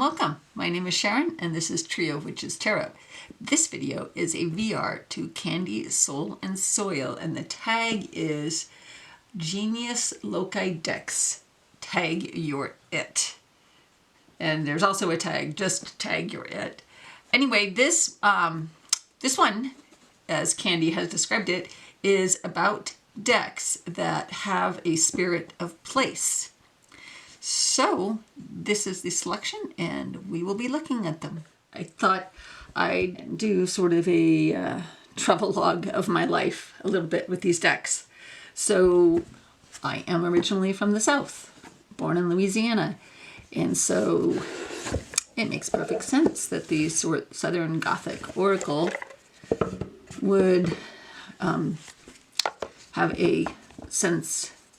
welcome. My name is Sharon and this is Trio.of.Witches Tarot. This video is a VR to Candy, Soul, and Soil, and the tag is Genius Loci Dex. Tag your it. And there's also a tag, just tag your it. Anyway, this one, as Candy has described it, is about decks that have a spirit of place. So this is the selection and we will be looking at them. I thought I'd do sort of a travel log of my life a little bit with these decks. So I am originally from the South, born in Louisiana, and so it makes perfect sense that the Southern Gothic Oracle would have a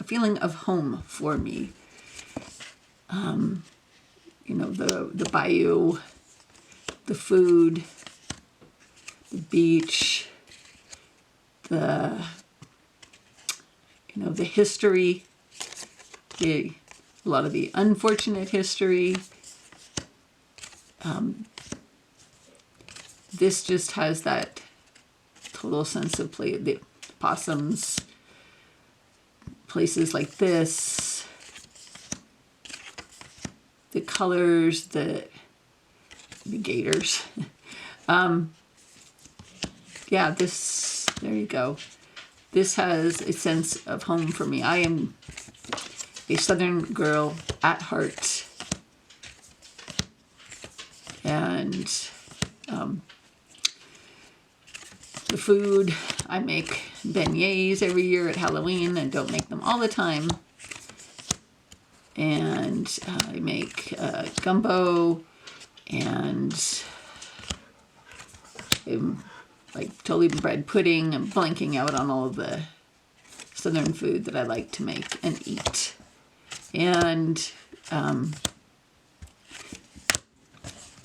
feeling of home for me. You know, the bayou, the food, the beach, the history, a lot of the unfortunate history. This just has that total sense of play. The possums, places like this, the colors, the gators. Yeah, this, there you go. This has a sense of home for me. I am a Southern girl at heart. And the food, I make beignets every year at Halloween and don't make them all the time. And I make gumbo, and I'm like totally bread pudding. I'm blanking out on all of the Southern food that I like to make and eat. And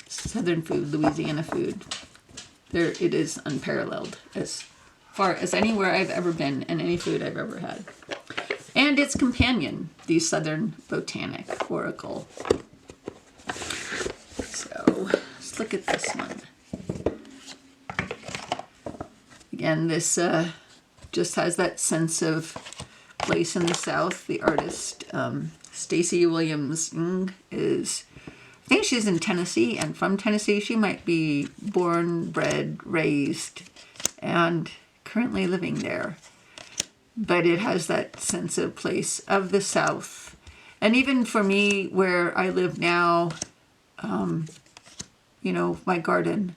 Southern food, Louisiana food, it is unparalleled as far as anywhere I've ever been and any food I've ever had. And its companion, the Southern Botanic Oracle. So let's look at this one. Again, this just has that sense of place in the South. The artist, Stacey Williams is, I think she's in Tennessee and from Tennessee. She might be born, bred, raised, and currently living there. But it has that sense of place of the South. And even for me, where I live now, you know, my garden,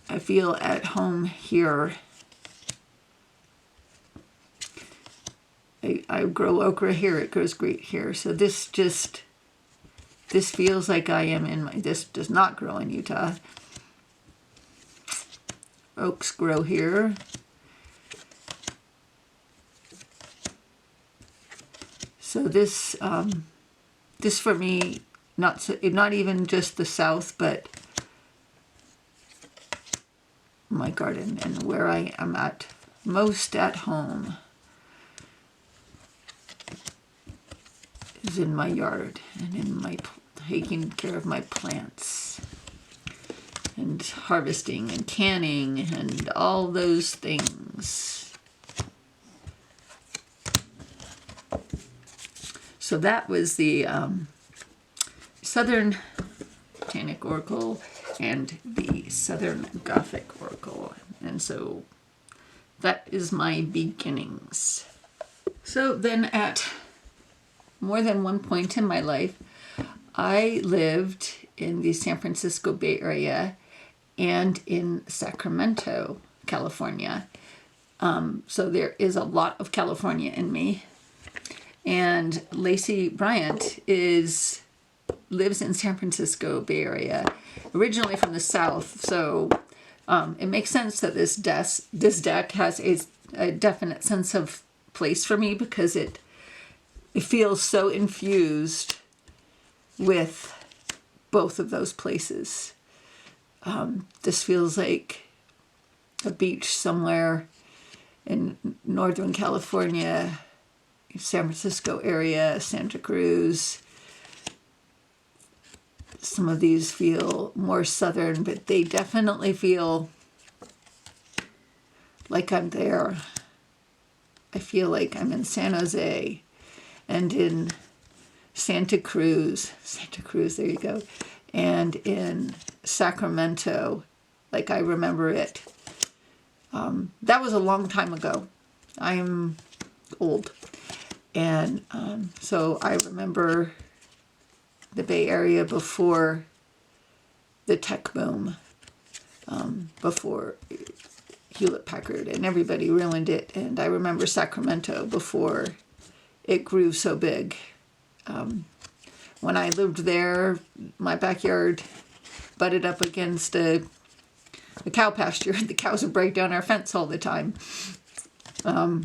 I feel at home here. I grow okra here, it grows great here. So this feels like I am in this does not grow in Utah. Oaks grow here. So this for me, not even just the South, but my garden and where I am most at home is in my yard and in my taking care of my plants and harvesting and canning and all those things. So that was the Southern Botanic Oracle and the Southern Gothic Oracle. And so that is my beginnings. So then at more than one point in my life, I lived in the San Francisco Bay Area and in Sacramento, California. So there is a lot of California in me. And Lacey Bryant lives in San Francisco Bay Area, originally from the South. So it makes sense that this deck has a definite sense of place for me because it feels so infused with both of those places. This feels like a beach somewhere in Northern California, San Francisco area, Santa Cruz. some of these feel more southern, but they definitely feel like I'm there. I feel like I'm in San Jose and in Santa Cruz, there you go, and in Sacramento, like I remember it. That was a long time ago. I'm old. And so I remember the Bay Area before the tech boom, before Hewlett-Packard and everybody ruined it. And I remember Sacramento before it grew so big. When I lived there, my backyard butted up against a cow pasture. The cows would break down our fence all the time. But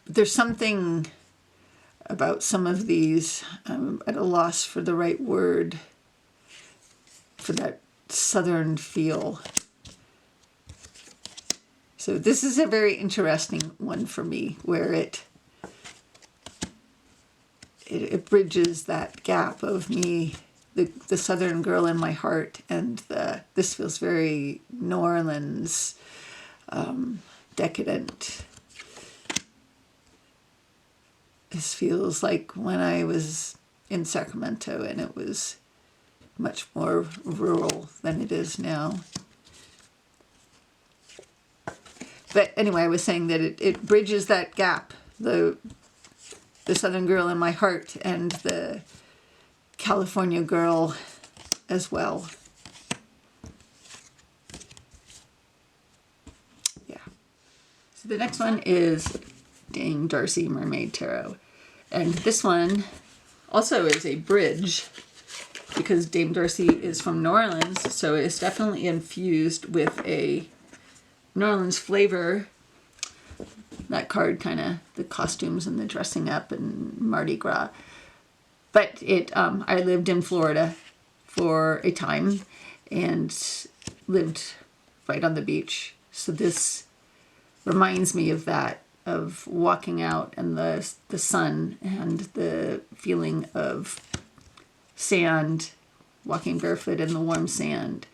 there's something about some of these, I'm at a loss for the right word, for that southern feel. So this is a very interesting one for me, where it bridges that gap of me, the southern girl in my heart, and this feels very New Orleans, decadent. This feels like when I was in Sacramento, and it was much more rural than it is now. But anyway, I was saying that it bridges that gap, the southern girl in my heart and the California girl as well. Yeah. So the next one is Dame Darcy Mermaid Tarot. And this one also is a bridge, because Dame Darcy is from New Orleans, so it's definitely infused with a New Orleans flavor. That card kind of, the costumes and the dressing up and Mardi Gras. But I lived in Florida for a time and lived right on the beach. So this reminds me of that, of walking out and the sun and the feeling of sand, walking barefoot in the warm sand.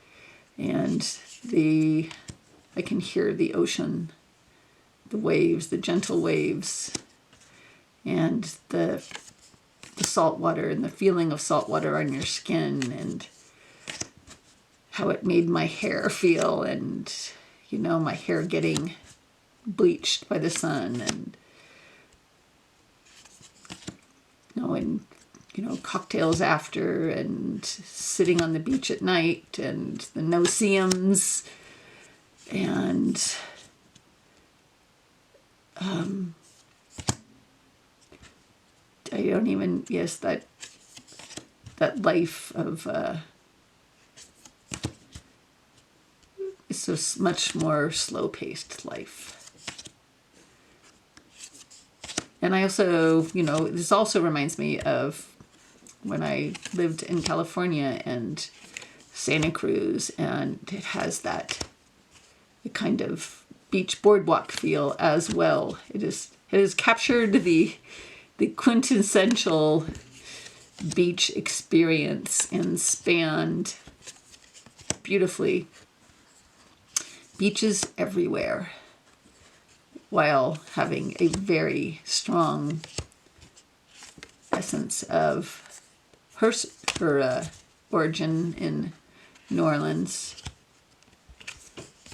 And I can hear the ocean, the waves, the gentle waves, and the salt water and the feeling of salt water on your skin, and how it made my hair feel, and my hair getting bleached by the sun, and cocktails after, and sitting on the beach at night, and the no-see-ums, and I don't even, yes, that life of, it's so much more slow-paced life. And I also, this also reminds me of when I lived in California and Santa Cruz, and it has that kind of beach boardwalk feel as well. It has captured the quintessential beach experience and spanned beautifully beaches everywhere, while having a very strong essence of her origin in New Orleans.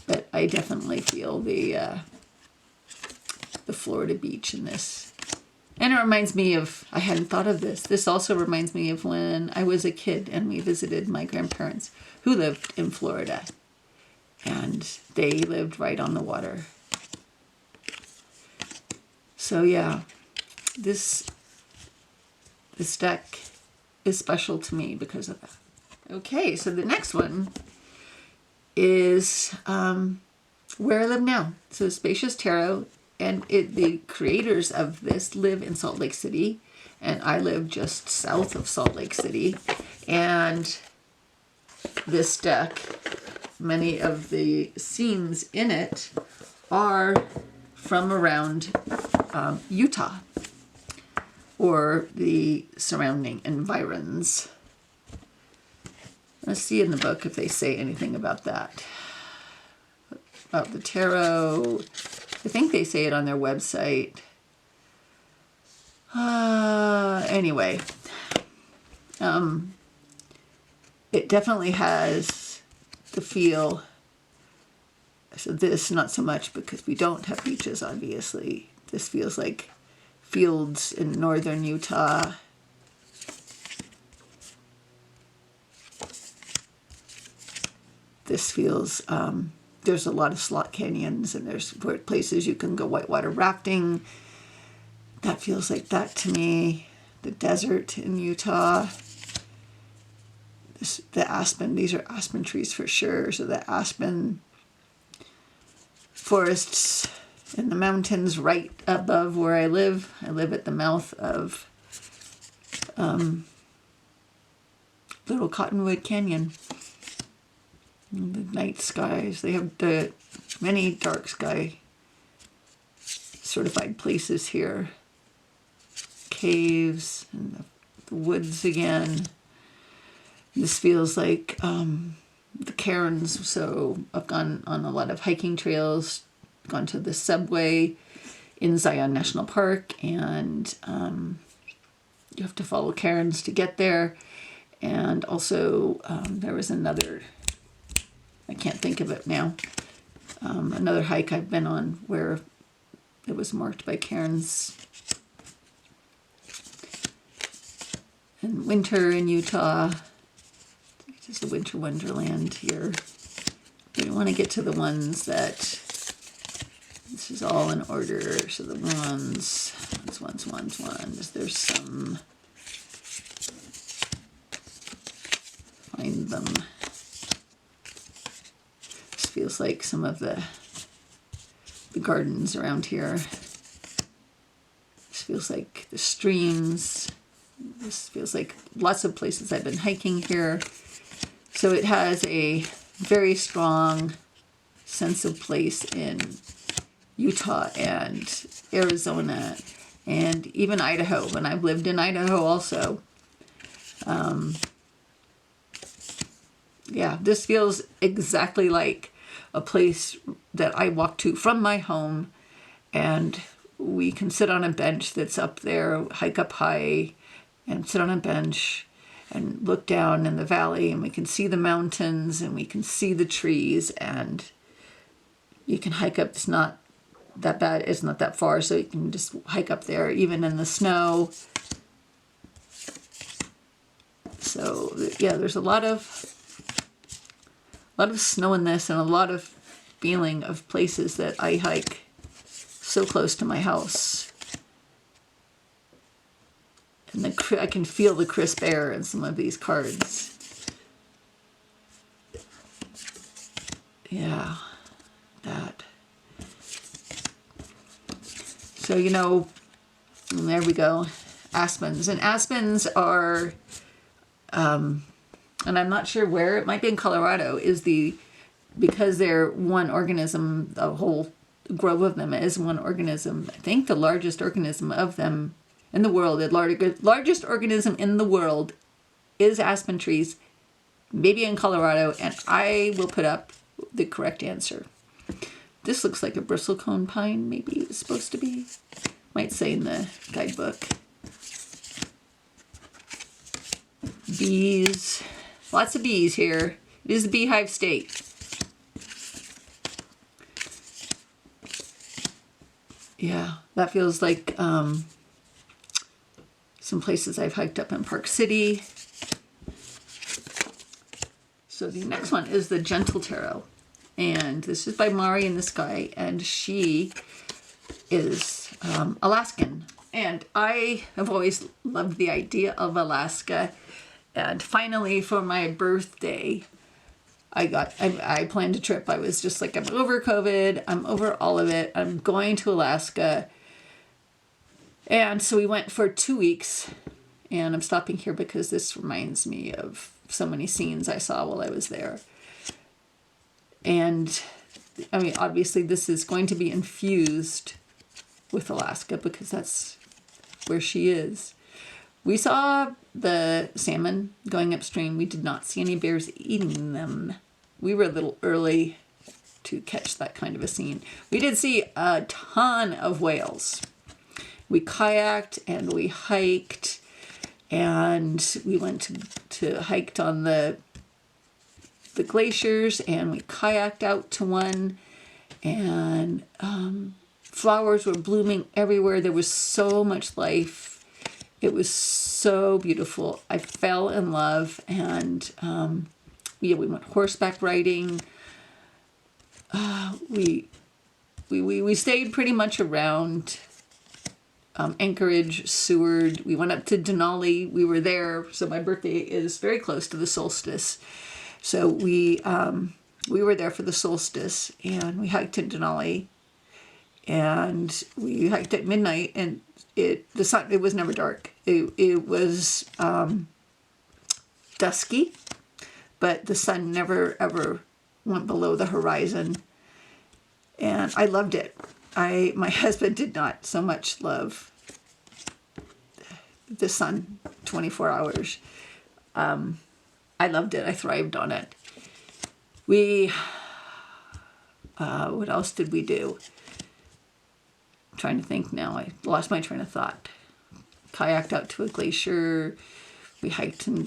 But I definitely feel the Florida beach in this. And it reminds me of, I hadn't thought of this. This also reminds me of when I was a kid and we visited my grandparents who lived in Florida. And they lived right on the water. So yeah, this deck is special to me because of that. Okay, so the next one is Where I Live Now. So Spacious Tarot, and the creators of this live in Salt Lake City, and I live just south of Salt Lake City. And this deck, many of the scenes in it are from around Utah, or the surrounding environs. Let's see in the book if they say anything about that. About the tarot. I think they say it on their website. Anyway. It definitely has the feel. So this, not so much because we don't have beaches, obviously. This feels like fields in northern Utah. This feels, there's a lot of slot canyons, and there's places you can go whitewater rafting. That feels like that to me. The desert in Utah. The aspen, these are aspen trees for sure. So the aspen forests in the mountains right above where I live. I live at the mouth of Little Cottonwood Canyon. And the night skies, they have the many dark sky certified places here. Caves and the woods again. This feels like the cairns, so I've gone on a lot of hiking trails, gone to the subway in Zion National Park, and you have to follow cairns to get there. And also there was another, I can't think of it now, another hike I've been on where it was marked by cairns. And winter in Utah. This is the winter wonderland here. We want to get to the ones that, this is all in order. So the ones, there's some, find them. This feels like some of the gardens around here. This feels like the streams. This feels like lots of places I've been hiking here. So it has a very strong sense of place in Utah and Arizona and even Idaho, when I've lived in Idaho also. Yeah, this feels exactly like a place that I walk to from my home, and we can sit on a bench that's up there, hike up high, and sit on a bench and look down in the valley, and we can see the mountains and we can see the trees, and you can hike up. It's not that bad. It's not that far, so you can just hike up there even in the snow. So yeah, there's a lot of snow in this, and a lot of feeling of places that I hike so close to my house. And I can feel the crisp air in some of these cards. Yeah, that. So, you know, there we go. Aspens. And aspens are, and I'm not sure where, it might be in Colorado, because they're one organism, the whole grove of them is one organism. I think the largest organism of them in the world, the largest organism in the world is aspen trees, maybe in Colorado, and I will put up the correct answer. This looks like a bristlecone pine, maybe it's supposed to be. Might say in the guidebook. Bees. Lots of bees here. It is the beehive state. Yeah, that feels like some places I've hiked up in Park City. So the next one is the Gentle Tarot. And this is by Mari in the Sky. And she is Alaskan. And I have always loved the idea of Alaska. And finally, for my birthday, I planned a trip. I was just like, I'm over COVID. I'm over all of it. I'm going to Alaska. And so we went for 2 weeks, and I'm stopping here because this reminds me of so many scenes I saw while I was there. And I mean, obviously this is going to be infused with Alaska because that's where she is. We saw the salmon going upstream. We did not see any bears eating them. We were a little early to catch that kind of a scene. We did see a ton of whales. We kayaked and we hiked, and we went to hiked on the glaciers, and we kayaked out to one, and flowers were blooming everywhere. There was so much life. It was so beautiful. I fell in love, and we went horseback riding. We stayed pretty much around Anchorage, Seward. We went up to Denali. We were there. So my birthday is very close to the solstice. So we were there for the solstice, and we hiked to Denali, and we hiked at midnight, and it was never dark. It was dusky, but the sun never ever went below the horizon, and I loved it. My husband did not so much love the sun 24 hours. I loved it. I thrived on it. What else did we do? I'm trying to think now. I lost my train of thought. Kayaked out to a glacier. We hiked in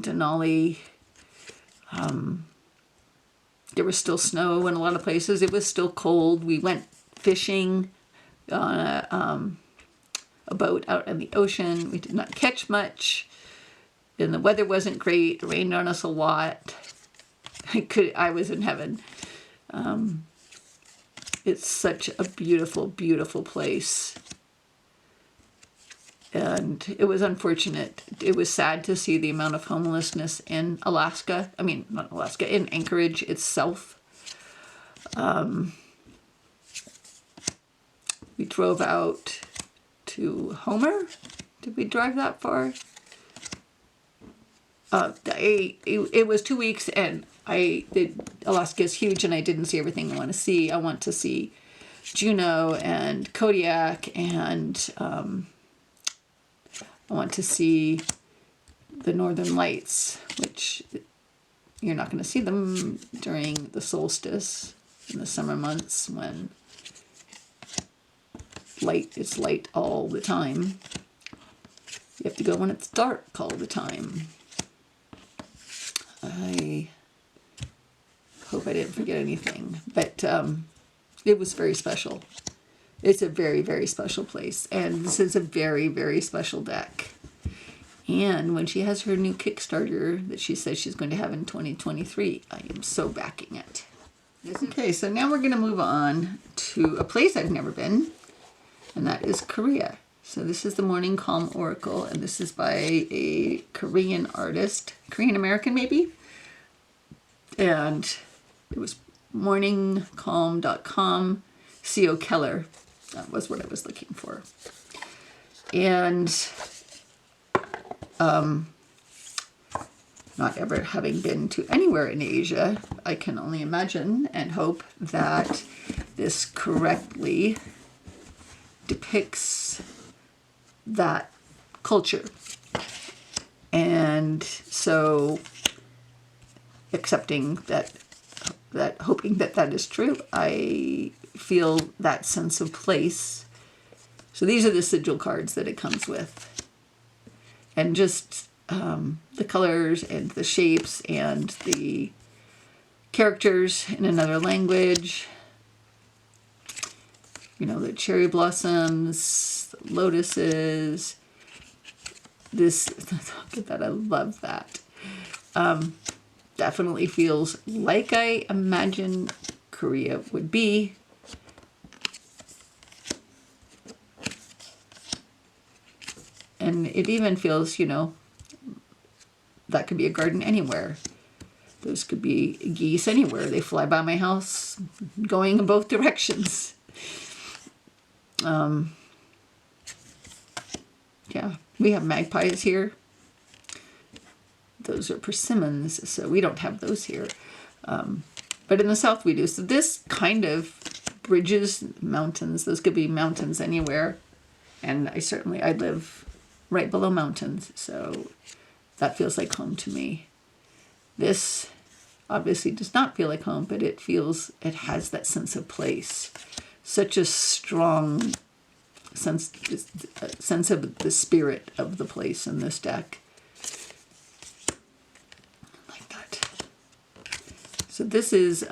Denali. There was still snow in a lot of places. It was still cold. We went fishing on a boat out in the ocean. We did not catch much, and the weather wasn't great. It rained on us a lot. I was in heaven. It's such a beautiful, beautiful place. And it was unfortunate. It was sad to see the amount of homelessness in Alaska. I mean, not Alaska, in Anchorage itself. We drove out to Homer. Did we drive that far? It was 2 weeks, and Alaska is huge, and I didn't see everything I want to see. I want to see Juneau and Kodiak, and I want to see the Northern Lights, which you're not going to see them during the solstice in the summer months when it's light all the time. You have to go when it's dark all the time. I hope I didn't forget anything, but it was very special. It's a very, very special place, and this is a very, very special deck. And when she has her new Kickstarter that she says she's going to have in 2023, I am so backing it. Okay, so now we're going to move on to a place I've never been, and that is Korea. So this is the Morning Calm Oracle, and this is by a Korean artist, Korean American maybe, and it was morningcalm.com, C.O. Keller. That was what I was looking for. And not ever having been to anywhere in Asia, I can only imagine and hope that this correctly depicts that culture. And so accepting that hoping that is true, I feel that sense of place. So these are the sigil cards that it comes with. And just the colors and the shapes and the characters in another language. You know, the cherry blossoms, the lotuses. Look at that, I love that. Definitely feels like I imagine Korea would be. And it even feels, you know, that could be a garden anywhere. Those could be geese anywhere. They fly by my house going in both directions. Yeah, we have magpies here. Those are persimmons, so we don't have those here. But in the south we do. So this kind of bridges mountains. Those could be mountains anywhere. And I live right below mountains, so that feels like home to me. This obviously does not feel like home, but it has that sense of place. Such a strong sense of the spirit of the place in this deck. Like that. So this is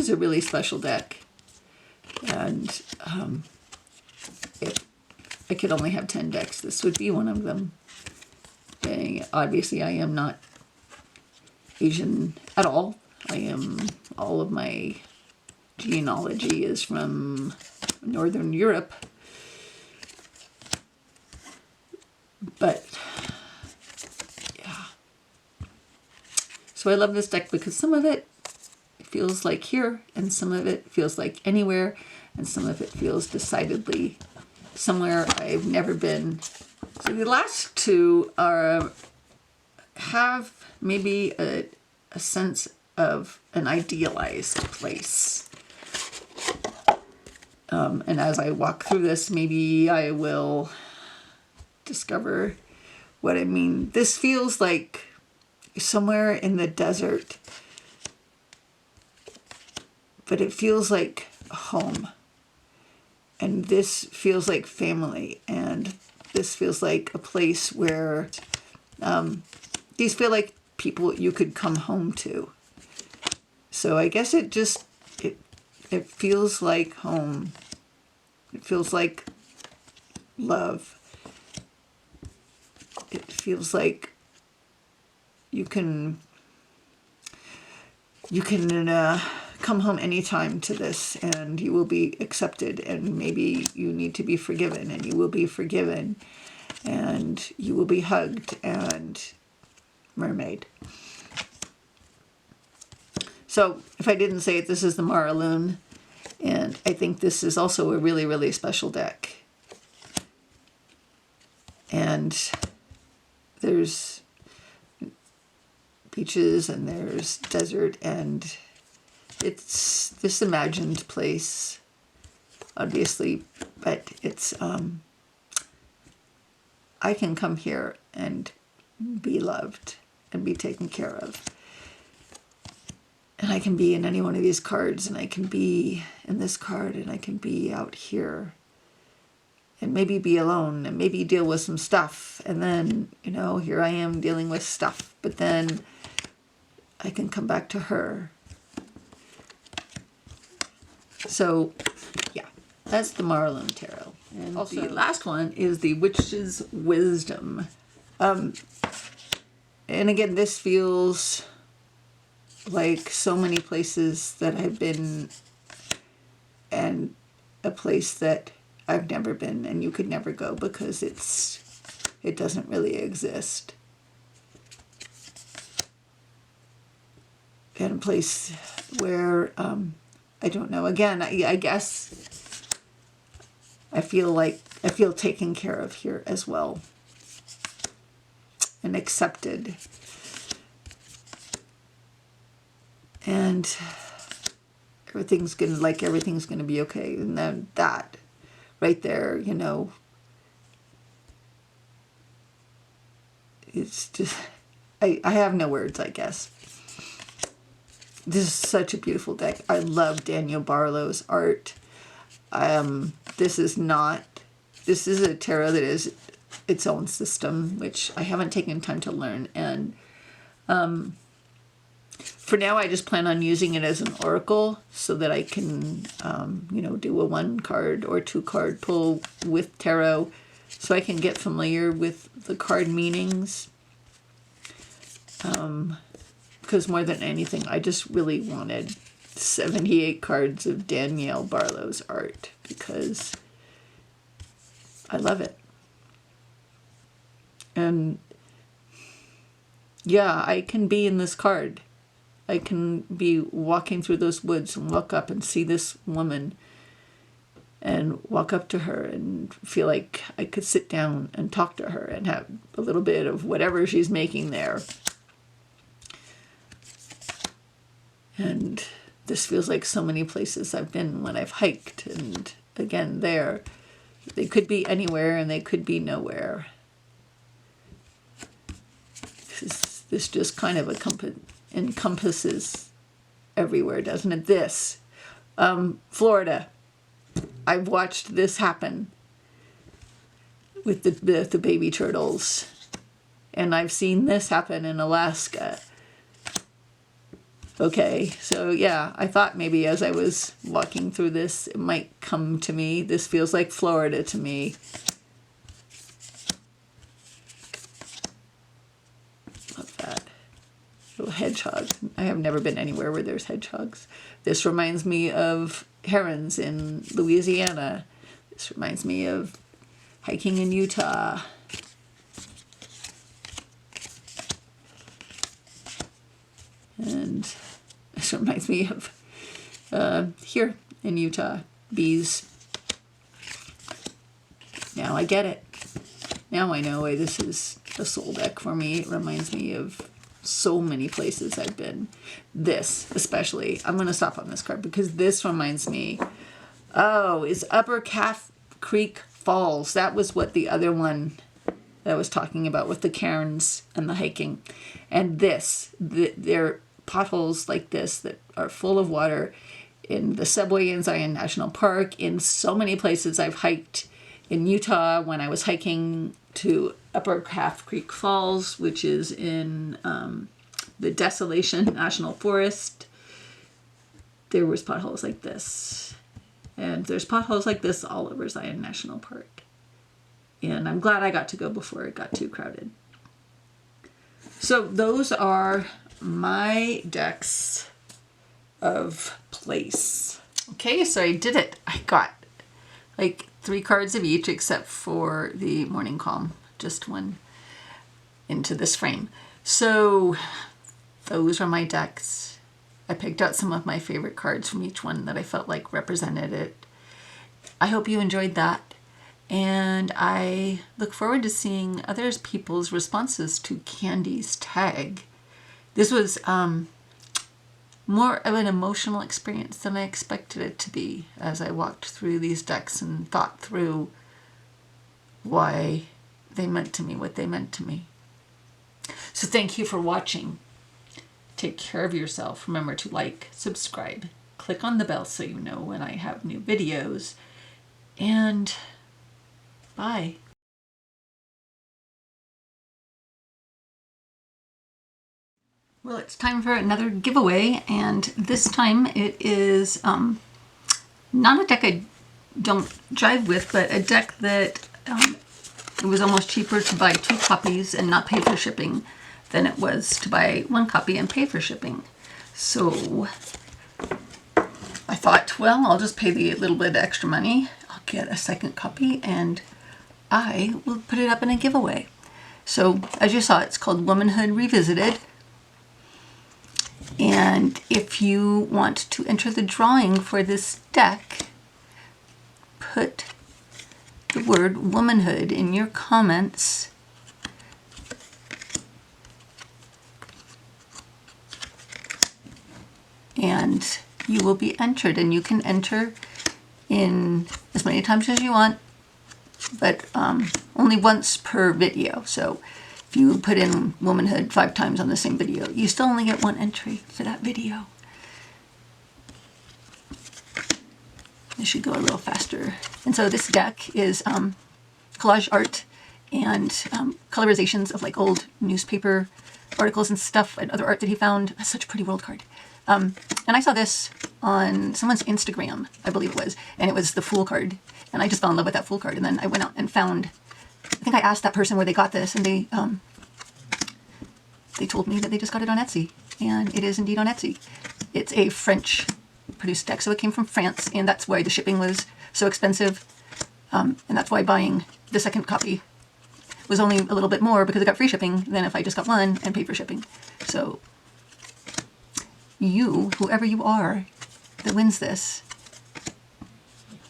a really special deck, and if I could only have 10 decks, this would be one of them. And obviously, I am not Asian at all. All of my genealogy is from Northern Europe. But, yeah. So I love this deck because some of it feels like here, and some of it feels like anywhere, and some of it feels decidedly somewhere I've never been. So the last two have maybe a sense of an idealized place. And as I walk through this, maybe I will discover what I mean. This feels like somewhere in the desert, but it feels like home. And this feels like family, and this feels like a place where these feel like people you could come home to. So I guess it feels like home. It feels like love. It feels like you can come home anytime to this, and you will be accepted, and maybe you need to be forgiven, and you will be forgiven, and you will be hugged, and Mermaid. So if I didn't say it, this is the Mara Lunne, and I think this is also a really, really special deck. And there's beaches and there's desert, and it's this imagined place, obviously, but it's I can come here and be loved and be taken care of. And I can be in any one of these cards, and I can be in this card, and I can be out here, and maybe be alone, and maybe deal with some stuff, and then, here I am dealing with stuff, but then I can come back to her. So, yeah, that's the Mara Lunne Tarot. And also, the last one is the Witch's Wisdom. And again, this feels like so many places that I've been, and a place that I've never been, and you could never go because it doesn't really exist. And a place where, I don't know, again, I guess I feel taken care of here as well, and accepted. And everything's gonna be okay. And then that right there, it's just, I have no words, I guess. This is such a beautiful deck. I love Daniel Barlow's art. This is a tarot that is its own system, which I haven't taken time to learn. And for now, I just plan on using it as an oracle so that I can, do a 1 card or 2 card pull with tarot, so I can get familiar with the card meanings. Because more than anything, I just really wanted 78 cards of Danielle Barlow's art because I love it. And yeah, I can be in this card. I can be walking through those woods and look up and see this woman and walk up to her and feel like I could sit down and talk to her and have a little bit of whatever she's making there. And this feels like so many places I've been when I've hiked, and again there. They could be anywhere and they could be nowhere. This just kind of encompasses everywhere, doesn't it? This, Florida. I've watched this happen with the baby turtles. And I've seen this happen in Alaska. Okay, so yeah, I thought maybe as I was walking through this, it might come to me. This feels like Florida to me. Love that. Little hedgehog. I have never been anywhere where there's hedgehogs. This reminds me of herons in Louisiana. This reminds me of hiking in Utah. And this reminds me of here in Utah, bees. Now I get it. Now I know why this is a soul deck for me. It reminds me of so many places I've been. This especially. I'm going to stop on this card because this reminds me. Oh, is Upper Calf Creek Falls. That was what the other one that I was talking about with the cairns and the hiking. And this, they're potholes like this that are full of water in the subway in Zion National Park, in so many places I've hiked in Utah when I was hiking to Upper Calf Creek Falls, which is in the Desolation National Forest. There was potholes like this. And there's potholes like this all over Zion National Park. And I'm glad I got to go before it got too crowded. So those are my decks of place. Okay, so I did it. I got like 3 cards of each except for the Morning Calm, just one into this frame. So those are my decks. I picked out some of my favorite cards from each one that I felt like represented it. I hope you enjoyed that. And I look forward to seeing other people's responses to Candy's tag. This was more of an emotional experience than I expected it to be as I walked through these decks and thought through why they meant to me, what they meant to me. So thank you for watching. Take care of yourself. Remember to like, subscribe, click on the bell so you know when I have new videos, and bye. Well, it's time for another giveaway, and this time it is not a deck I don't jive with, but a deck that it was almost cheaper to buy 2 copies and not pay for shipping than it was to buy 1 copy and pay for shipping. So I thought, well, I'll just pay the little bit extra money. I'll get a 2nd copy and I will put it up in a giveaway. So as you saw, it's called Womanhood Revisited. And if you want to enter the drawing for this deck, put the word womanhood in your comments. And you will be entered, and you can enter in as many times as you want, but only once per video. So if you put in womanhood 5 times on the same video, you still only get 1 entry for that video. This should go a little faster. And so this deck is collage art and colorizations of like old newspaper articles and stuff and other art that he found. That's such a pretty world card. And I saw this on someone's Instagram, I believe it was, and it was the Fool card. And I just fell in love with that Fool card. And then I went out and found, I think I asked that person where they got this, and they told me that they just got it on Etsy. And it is indeed on Etsy. It's a French produced deck, so it came from France, and that's why the shipping was so expensive. And that's why buying the 2nd copy was only a little bit more, because it got free shipping than if I just got 1 and paid for shipping. So you, whoever you are that wins this,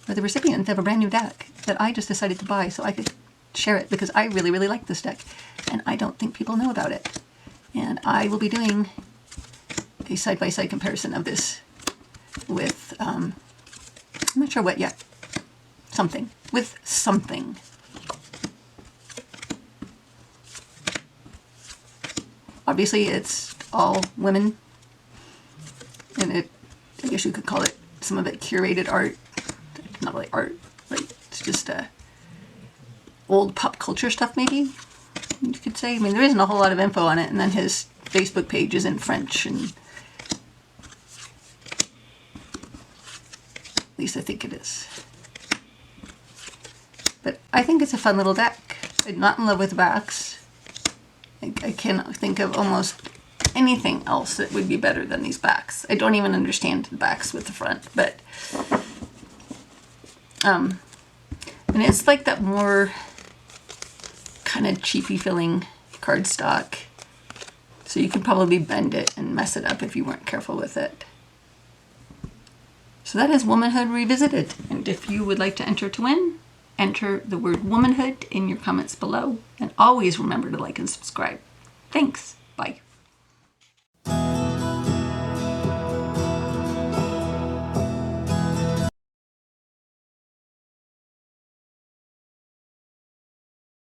are the recipient of a brand new deck that I just decided to buy so I could share it, because I really, really like this deck and I don't think people know about it. And I will be doing a side-by-side comparison of this with, I'm not sure what yet, something. with something. Obviously, it's all women, and I guess you could call it, some of it curated art. Not really art, like it's just old pop culture stuff, maybe you could say. I mean, there isn't a whole lot of info on it, and then his Facebook page is in French, and at least I think it is. But I think it's a fun little deck. I'm not in love with backs. I cannot think of almost anything else that would be better than these backs. I don't even understand the backs with the front, but and it's like that more kind of cheapy feeling cardstock, so you could probably bend it and mess it up if you weren't careful with it. So that is Womanhood Revisited, and if you would like to enter to win, enter the word womanhood in your comments below, and always remember to like and subscribe. Thanks. Bye.